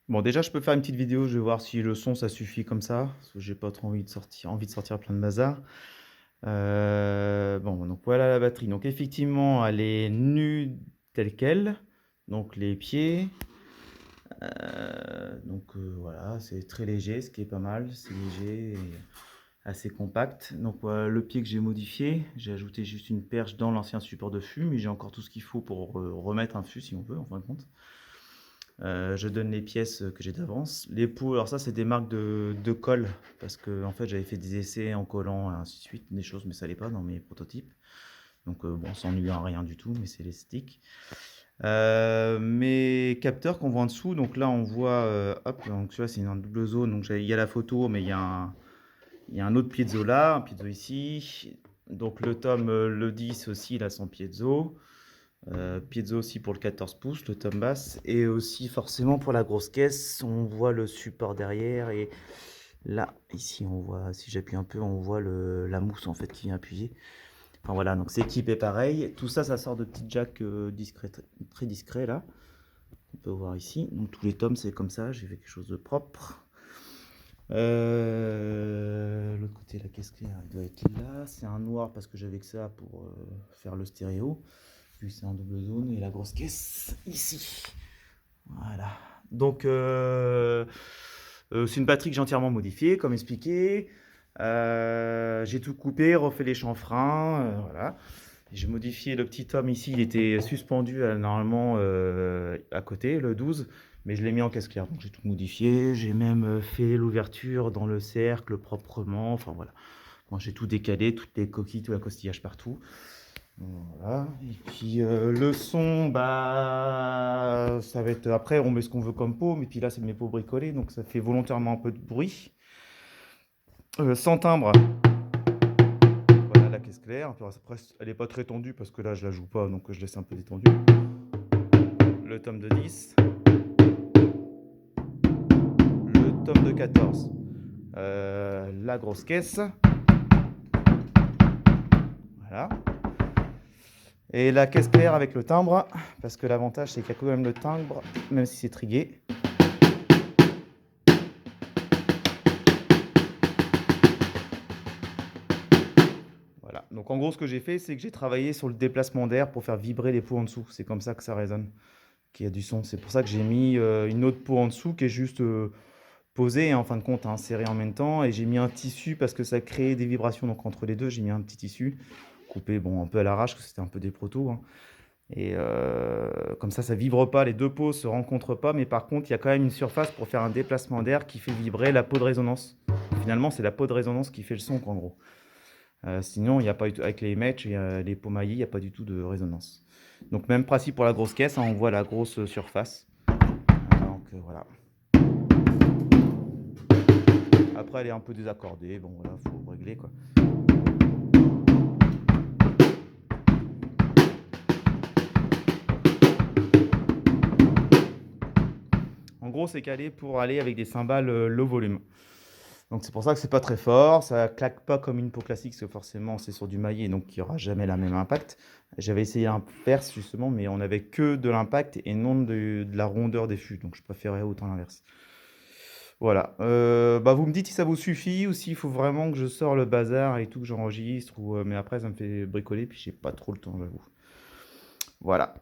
Bon, déjà, je peux faire une petite vidéo, je vais voir si le son, ça suffit comme ça, parce que j'ai pas trop envie de sortir plein de bazar. Bon, donc voilà la batterie. Donc effectivement, elle est nue telle quelle. Donc les pieds. Voilà, c'est très léger, ce qui est pas mal. C'est léger et assez compact. Donc voilà le pied que j'ai modifié. J'ai ajouté juste une perche dans l'ancien support de fût, mais j'ai encore tout ce qu'il faut pour remettre un fût si on veut, en fin de compte. Je donne les pièces que j'ai d'avance. Les pots, alors ça, c'est des marques de colle, parce que en fait, j'avais fait des essais en collant, et ainsi de suite, des choses, mais ça n'allait pas dans mes prototypes. Donc, bon, ça n'ennuie en rien du tout, mais c'est l'esthétique. Mes capteurs qu'on voit en dessous, donc là, on voit, hop, donc tu vois, c'est une double zone, donc il y a la photo, mais il y a un autre piezo là, un piezo ici. Donc le tome, le 10 aussi, il a son piezo. Piezo aussi pour le 14 pouces, le tome basse, et aussi forcément pour la grosse caisse, on voit le support derrière, et là, ici, on voit, si j'appuie un peu, on voit la mousse en fait qui vient appuyer. Enfin voilà, donc c'est équipé pareil. Tout ça, ça sort de petits jacks discrets, très discrets là. On peut voir ici. Donc tous les tomes, c'est comme ça. J'ai fait quelque chose de propre. L'autre côté, la caisse claire, elle doit être là. C'est un noir parce que j'avais que ça pour faire le stéréo. Puis c'est en double zone et la grosse caisse ici. Voilà. Donc c'est une batterie que j'ai entièrement modifiée, comme expliqué. J'ai tout coupé, refait les chanfreins, voilà. J'ai modifié le petit tome ici, il était suspendu normalement à côté, le 12, mais je l'ai mis en caisse claire, donc j'ai tout modifié. J'ai même fait l'ouverture dans le cercle proprement, enfin voilà. Bon, j'ai tout décalé, toutes les coquilles, tout l'accostillage partout. Voilà. Et puis le son, bah, ça va être. Après, on met ce qu'on veut comme pot, mais puis là, c'est mes pots bricolés, donc ça fait volontairement un peu de bruit. Sans timbre, voilà la caisse claire. Puis après, elle n'est pas très tendue parce que là, je la joue pas, donc je laisse un peu détendue. Le tome de 10, le tome de 14, la grosse caisse. Voilà. Et la caisse claire avec le timbre, parce que l'avantage, c'est qu'il y a quand même le timbre, même si c'est trigué. Voilà. Donc en gros, ce que j'ai fait, c'est que j'ai travaillé sur le déplacement d'air pour faire vibrer les pots en dessous. C'est comme ça que ça résonne, qu'il y a du son. C'est pour ça que j'ai mis une autre peau en dessous qui est juste posée, en fin de compte, serrée en même temps. Et j'ai mis un tissu parce que ça crée des vibrations. Donc entre les deux, j'ai mis un petit tissu coupé, bon, un peu à l'arrache, parce que c'était un peu des protos. Et comme ça vibre pas, les deux peaux se rencontrent pas. Mais par contre, il y a quand même une surface pour faire un déplacement d'air qui fait vibrer la peau de résonance. Finalement, c'est la peau de résonance qui fait le son, en gros. Sinon, il y a pas avec les matchs et les pots maillés, il n'y a pas du tout de résonance. Donc même principe pour la grosse caisse, on voit la grosse surface. Donc voilà. Après, elle est un peu désaccordée. Bon voilà, faut régler quoi. En gros, c'est calé pour aller avec des cymbales low volume. Donc c'est pour ça que c'est pas très fort, ça claque pas comme une peau classique, parce que forcément c'est sur du maillet, donc il n'y aura jamais la même impact. J'avais essayé l'inverse justement, mais on avait que de l'impact et non de la rondeur des fûts, donc je préférais autant l'inverse. Voilà. Bah vous me dites si ça vous suffit ou s'il faut vraiment que je sors le bazar et tout, que j'enregistre, mais après ça me fait bricoler, puis j'ai pas trop le temps, j'avoue. Voilà.